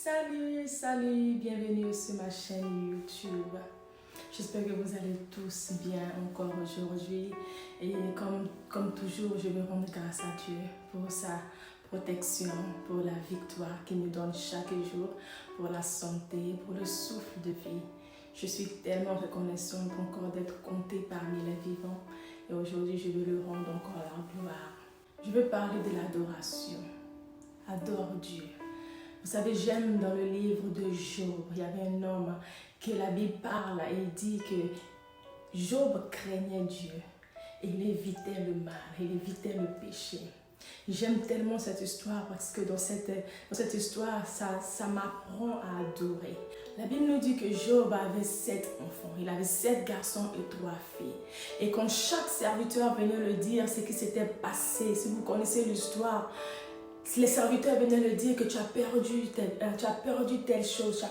Salut, bienvenue sur ma chaîne YouTube. J'espère que vous allez tous bien encore aujourd'hui. Et comme toujours, je veux rendre grâce à Dieu pour sa protection, pour la victoire qu'il nous donne chaque jour, pour la santé, pour le souffle de vie. Je suis tellement reconnaissante encore d'être comptée parmi les vivants. Et aujourd'hui, je veux lui rendre encore la gloire. Je veux parler de l'adoration. Adore Dieu. Vous savez, j'aime dans le livre de Job, il y avait un homme que la Bible parle et il dit que Job craignait Dieu. Il évitait le mal, il évitait le péché. J'aime tellement cette histoire parce que dans cette histoire, ça m'apprend à adorer. La Bible nous dit que Job avait 7 enfants. Il avait 7 garçons et 3 filles. Et quand chaque serviteur venait le dire ce qui s'était passé, si vous connaissez l'histoire, les serviteurs venaient le dire que tu as perdu telle chose,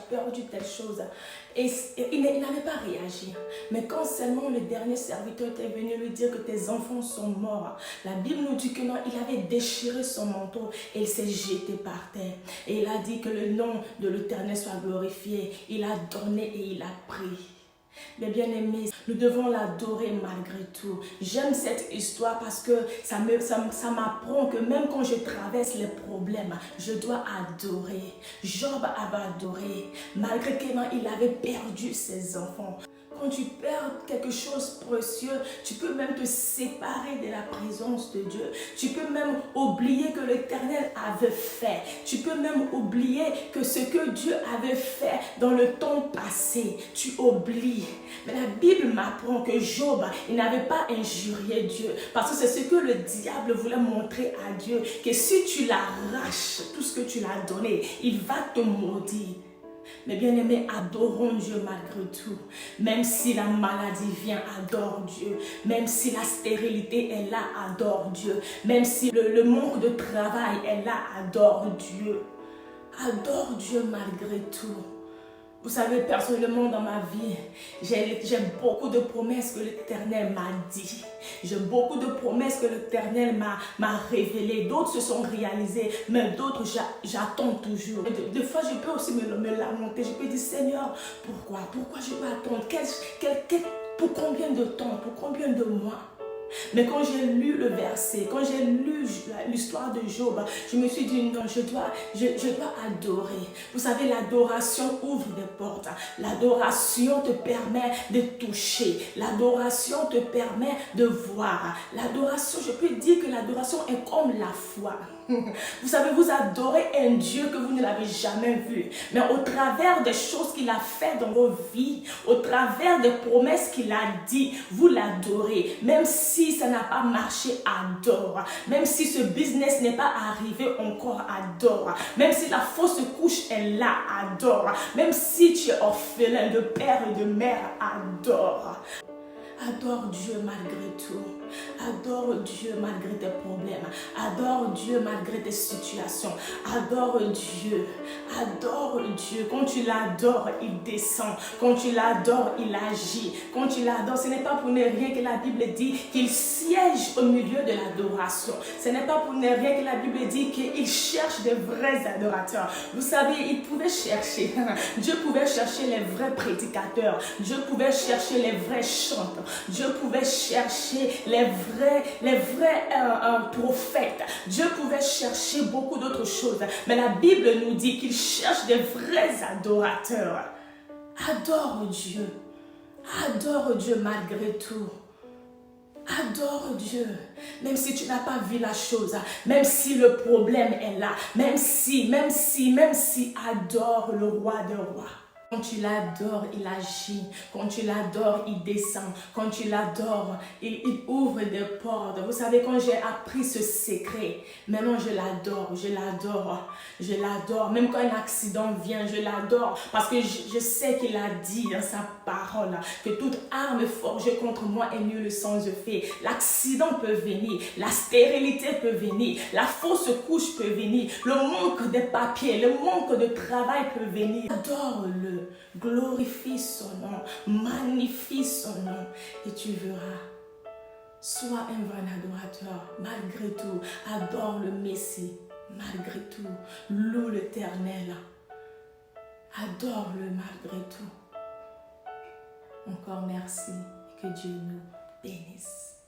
Et il n'avait pas réagi. Mais quand seulement le dernier serviteur était venu lui dire que tes enfants sont morts, la Bible nous dit que non, il avait déchiré son manteau et il s'est jeté par terre. Et il a dit que le nom de l'Éternel soit glorifié. Il a donné et il a pris. Mais bien aimés, nous devons l'adorer malgré tout. J'aime cette histoire parce que ça m'apprend que même quand je traverse les problèmes, je dois adorer. Job avait adoré, malgré qu'il avait perdu ses enfants. Quand tu perds quelque chose de précieux, tu peux même te séparer de la présence de Dieu. Tu peux même oublier que l'Éternel avait fait. Tu peux même oublier que ce que Dieu avait fait dans le temps passé, tu oublies. Mais la Bible m'apprend que Job, il n'avait pas injurié Dieu. Parce que c'est ce que le diable voulait montrer à Dieu. Que si tu l'arraches, tout ce que tu l'as donné, il va te maudire. Mais bien aimé, adorons Dieu malgré tout. Même si la maladie vient, adore Dieu. Même si la stérilité est là, adore Dieu. Même si le manque de travail est là, adore Dieu. Adore Dieu malgré tout. Vous savez, personnellement dans ma vie, j'ai beaucoup de promesses que l'Éternel m'a dit. J'ai beaucoup de promesses que l'Éternel m'a révélées. D'autres se sont réalisées, mais d'autres j'attends toujours. Des fois, je peux aussi me lamenter. Je peux dire, Seigneur, pourquoi je dois attendre? Pour combien de temps? Pour combien de mois? Mais quand j'ai lu le verset, quand j'ai lu l'histoire de Job, je me suis dit non, je dois adorer. Vous savez, l'adoration ouvre des portes. L'adoration te permet de toucher. L'adoration te permet de voir. L'adoration, je peux dire que l'adoration est comme la foi. Vous savez, vous adorez un Dieu que vous ne l'avez jamais vu. Mais au travers des choses qu'il a fait dans vos vies, au travers des promesses qu'il a dit, vous l'adorez. Même si ça n'a pas marché, adore. Même si ce business n'est pas arrivé encore, adore. Même si la fausse couche est là, adore. Même si tu es orphelin de père et de mère, adore. Adore Dieu malgré tout. Adore Dieu malgré tes problèmes. Adore Dieu malgré tes situations. Adore Dieu. Adore Dieu. Quand tu l'adores, il descend. Quand tu l'adores, il agit. Quand tu l'adores, ce n'est pas pour ne rien que la Bible dit qu'il siège au milieu de l'adoration. Ce n'est pas pour ne rien que la Bible dit qu'il cherche des vrais adorateurs. Vous savez, il pouvait chercher. Dieu pouvait chercher les vrais prédicateurs. Dieu pouvait chercher les vrais chanteurs. Dieu pouvait chercher les vrais prophètes. Dieu pouvait chercher beaucoup d'autres choses. Mais la Bible nous dit qu'il cherche des vrais adorateurs. Adore Dieu. Adore Dieu malgré tout. Adore Dieu. Même si tu n'as pas vu la chose. Même si le problème est là. Même si. Adore le roi des rois. Quand tu l'adores, il agit. Quand tu l'adores, il descend. Quand tu l'adores, il ouvre des portes. Vous savez, quand j'ai appris ce secret, maintenant je l'adore. Même quand un accident vient, je l'adore. Parce que je sais qu'il a dit dans sa parole que toute arme forgée contre moi est nulle sans effet. L'accident peut venir. La stérilité peut venir. La fausse couche peut venir. Le manque de papiers, le manque de travail peut venir. Adore-le. Glorifie son nom, magnifie son nom et tu verras. Sois un vrai adorateur malgré tout. Adore le Messie malgré tout. Loue l'Éternel. Adore-le malgré tout. Encore merci et que Dieu nous bénisse.